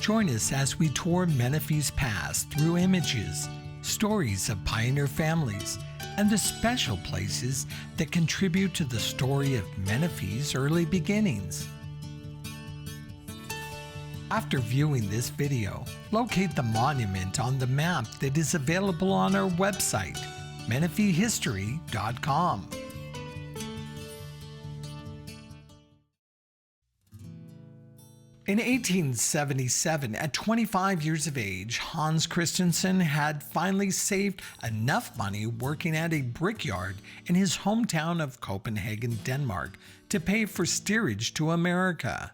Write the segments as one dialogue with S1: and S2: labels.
S1: Join us as we tour Menifee's past through images, stories of pioneer families, and the special places that contribute to the story of Menifee's early beginnings. After viewing this video, locate the monument on the map that is available on our website, menifeehistory.com. In 1877, at 25 years of age, Hans Christensen had finally saved enough money working at a brickyard in his hometown of Copenhagen, Denmark, to pay for steerage to America.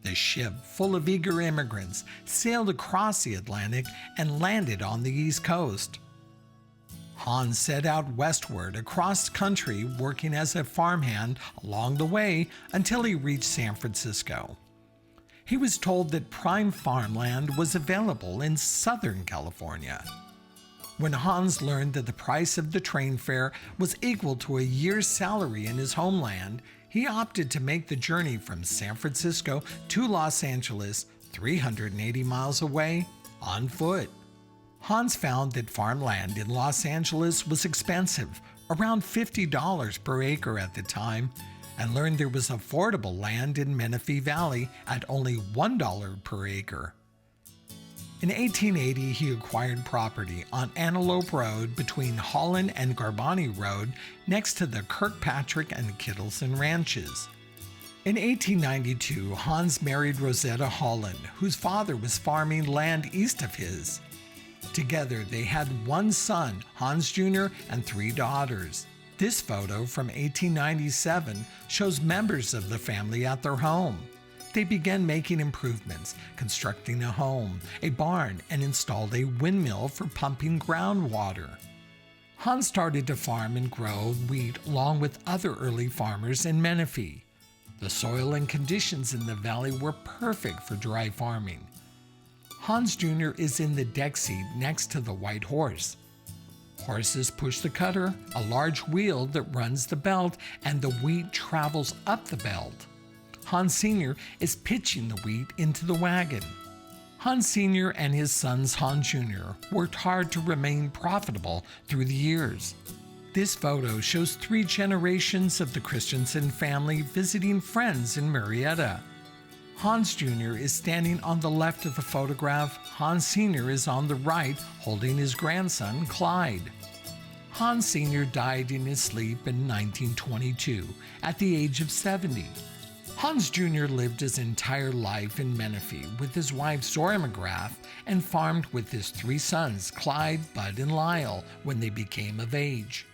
S1: The ship, full of eager immigrants, sailed across the Atlantic and landed on the East Coast. Hans set out westward across country, working as a farmhand along the way until he reached San Francisco. He was told that prime farmland was available in Southern California. When Hans learned that the price of the train fare was equal to a year's salary in his homeland, he opted to make the journey from San Francisco to Los Angeles, 380 miles away, on foot. Hans found that farmland in Los Angeles was expensive, around $50 per acre at the time, and learned there was affordable land in Menifee Valley at only $1 per acre. In 1880, he acquired property on Antelope Road between Holland and Garbani Road next to the Kirkpatrick and Kittleson ranches. In 1892, Hans married Rosetta Holland, whose father was farming land east of his. Together, they had one son, Hans Jr., and 3 daughters. This photo from 1897 shows members of the family at their home. They began making improvements, constructing a home, a barn, and installed a windmill for pumping groundwater. Hans started to farm and grow wheat along with other early farmers in Menifee. The soil and conditions in the valley were perfect for dry farming. Hans Jr. is in the deck seat next to the white horse. Horses push the cutter, a large wheel that runs the belt, and the wheat travels up the belt. Hans Sr. is pitching the wheat into the wagon. Hans Sr. and his sons Hans Jr. worked hard to remain profitable through the years. This photo shows 3 generations of the Christensen family visiting friends in Marietta. Hans Jr. is standing on the left of the photograph. Hans Sr. is on the right, holding his grandson, Clyde. Hans Sr. died in his sleep in 1922, at the age of 70. Hans Jr. lived his entire life in Menifee with his wife Zora McGrath and farmed with his 3 sons, Clyde, Bud, and Lyle, when they became of age.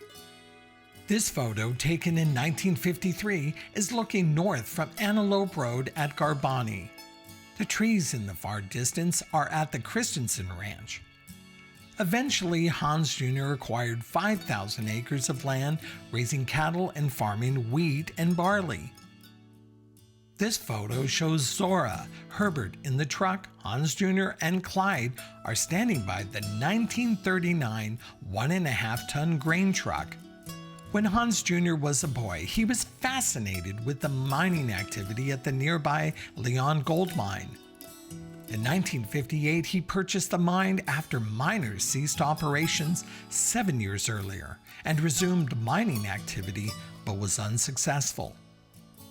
S1: This photo, taken in 1953, is looking north from Antelope Road at Garbani. The trees in the far distance are at the Christensen Ranch. Eventually, Hans Jr. acquired 5,000 acres of land, raising cattle and farming wheat and barley. This photo shows Zora, Herbert in the truck. Hans Jr. and Clyde are standing by the 1939 1.5-ton grain truck. When Hans Jr. was a boy, he was fascinated with the mining activity at the nearby Leon Gold Mine. In 1958, he purchased the mine after miners ceased operations 7 years earlier and resumed mining activity, but was unsuccessful.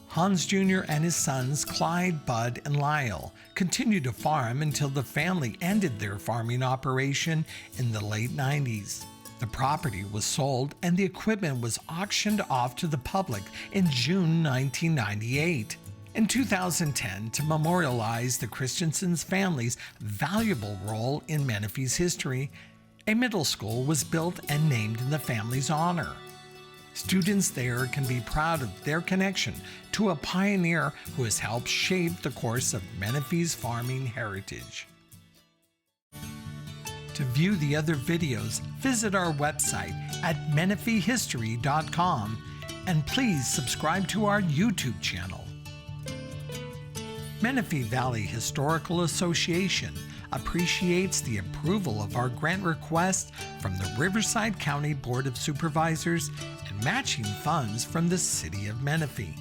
S1: Hans Jr. and his sons, Clyde, Bud, and Lyle, continued to farm until the family ended their farming operation in the late 90s. The property was sold and the equipment was auctioned off to the public in June 1998. In 2010, to memorialize the Christensen's family's valuable role in Menifee's history, a middle school was built and named in the family's honor. Students there can be proud of their connection to a pioneer who has helped shape the course of Menifee's farming heritage. To view the other videos, visit our website at menifeehistory.com and please subscribe to our YouTube channel. Menifee Valley Historical Association appreciates the approval of our grant request from the Riverside County Board of Supervisors and matching funds from the City of Menifee.